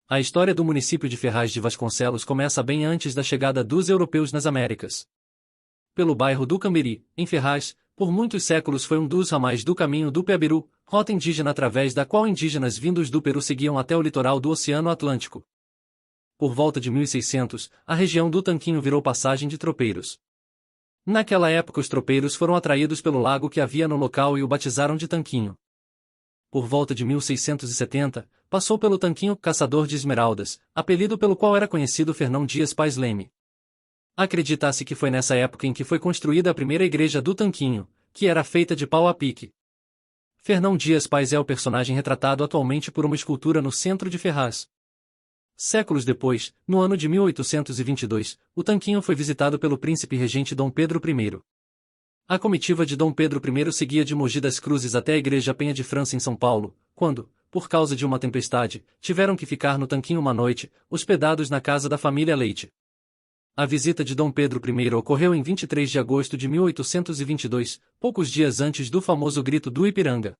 A história do município de Ferraz de Vasconcelos começa bem antes da chegada dos europeus nas Américas. Pelo bairro do Cambiri, em Ferraz, por muitos séculos foi um dos ramais do caminho do Peabiru, rota indígena através da qual indígenas vindos do Peru seguiam até o litoral do Oceano Atlântico. Por volta de 1600, a região do Tanquinho virou passagem de tropeiros. Naquela época os tropeiros foram atraídos pelo lago que havia no local e o batizaram de Tanquinho. Por volta de 1670, passou pelo Tanquinho Caçador de Esmeraldas, apelido pelo qual era conhecido Fernão Dias Pais Leme. Acredita-se que foi nessa época em que foi construída a primeira igreja do Tanquinho, que era feita de pau a pique. Fernão Dias Pais é o personagem retratado atualmente por uma escultura no centro de Ferraz. Séculos depois, no ano de 1822, o Tanquinho foi visitado pelo príncipe regente Dom Pedro I. A comitiva de Dom Pedro I seguia de Mogi das Cruzes até a Igreja Penha de França em São Paulo, quando, por causa de uma tempestade, tiveram que ficar no Tanquinho uma noite, hospedados na casa da família Leite. A visita de Dom Pedro I ocorreu em 23 de agosto de 1822, poucos dias antes do famoso Grito do Ipiranga.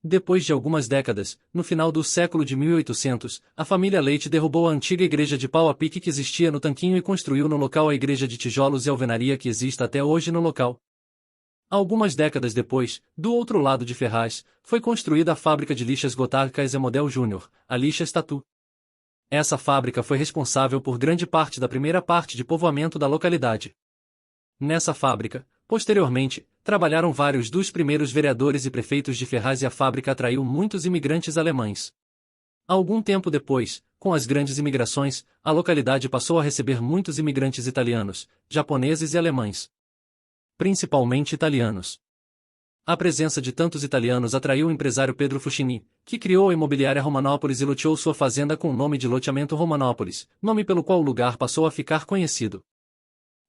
Depois de algumas décadas, no final do século de 1800, a família Leite derrubou a antiga igreja de pau a pique que existia no Tanquinho e construiu no local a igreja de tijolos e alvenaria que existe até hoje no local. Algumas décadas depois, do outro lado de Ferraz, foi construída a fábrica de lixas Gotthard Kaiser-Modell Jr., a Lixas Tatu. Essa fábrica foi responsável por grande parte da primeira parte de povoamento da localidade. Nessa fábrica, posteriormente, trabalharam vários dos primeiros vereadores e prefeitos de Ferraz e a fábrica atraiu muitos imigrantes alemães. Algum tempo depois, com as grandes imigrações, a localidade passou a receber muitos imigrantes italianos, japoneses e alemães. Principalmente italianos. A presença de tantos italianos atraiu o empresário Pedro Fucini, que criou a imobiliária Romanópolis e loteou sua fazenda com o nome de Loteamento Romanópolis, nome pelo qual o lugar passou a ficar conhecido.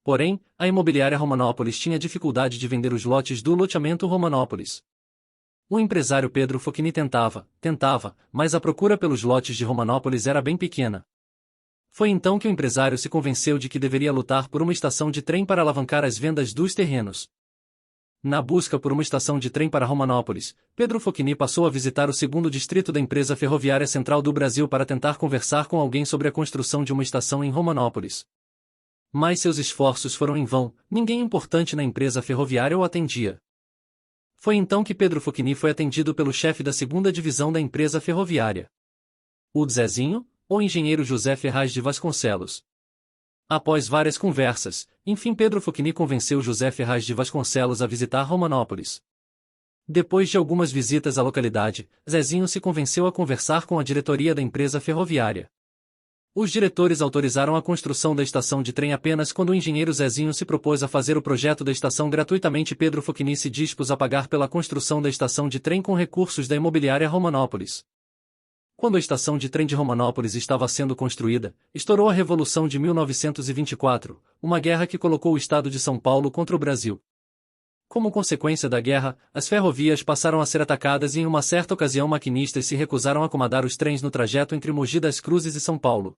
Porém, a imobiliária Romanópolis tinha dificuldade de vender os lotes do loteamento Romanópolis. O empresário Pedro Fucini tentava, mas a procura pelos lotes de Romanópolis era bem pequena. Foi então que o empresário se convenceu de que deveria lutar por uma estação de trem para alavancar as vendas dos terrenos. Na busca por uma estação de trem para Romanópolis, Pedro Fucini passou a visitar o segundo distrito da empresa ferroviária central do Brasil para tentar conversar com alguém sobre a construção de uma estação em Romanópolis. Mas seus esforços foram em vão, ninguém importante na empresa ferroviária o atendia. Foi então que Pedro Fucini foi atendido pelo chefe da segunda divisão da empresa ferroviária. O Zezinho, ou engenheiro José Ferraz de Vasconcelos. Após várias conversas, enfim Pedro Fucini convenceu José Ferraz de Vasconcelos a visitar Romanópolis. Depois de algumas visitas à localidade, Zezinho se convenceu a conversar com a diretoria da empresa ferroviária. Os diretores autorizaram a construção da estação de trem apenas quando o engenheiro Zezinho se propôs a fazer o projeto da estação gratuitamente. Pedro Fucini se dispôs a pagar pela construção da estação de trem com recursos da imobiliária Romanópolis. Quando a estação de trem de Romanópolis estava sendo construída, estourou a Revolução de 1924, uma guerra que colocou o estado de São Paulo contra o Brasil. Como consequência da guerra, as ferrovias passaram a ser atacadas e em uma certa ocasião maquinistas se recusaram a acomodar os trens no trajeto entre Mogi das Cruzes e São Paulo.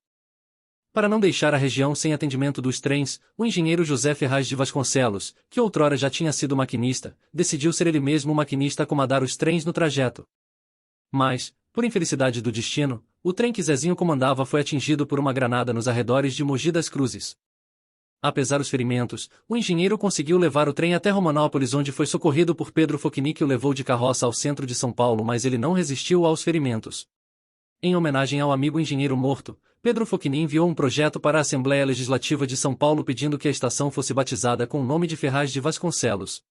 Para não deixar a região sem atendimento dos trens, o engenheiro José Ferraz de Vasconcelos, que outrora já tinha sido maquinista, decidiu ser ele mesmo o maquinista a acomodar os trens no trajeto. Mas, por infelicidade do destino, o trem que Zezinho comandava foi atingido por uma granada nos arredores de Mogi das Cruzes. Apesar dos ferimentos, o engenheiro conseguiu levar o trem até Romanópolis, onde foi socorrido por Pedro Fucini, que o levou de carroça ao centro de São Paulo, mas ele não resistiu aos ferimentos. Em homenagem ao amigo engenheiro morto, Pedro Fucini enviou um projeto para a Assembleia Legislativa de São Paulo pedindo que a estação fosse batizada com o nome de Ferraz de Vasconcelos.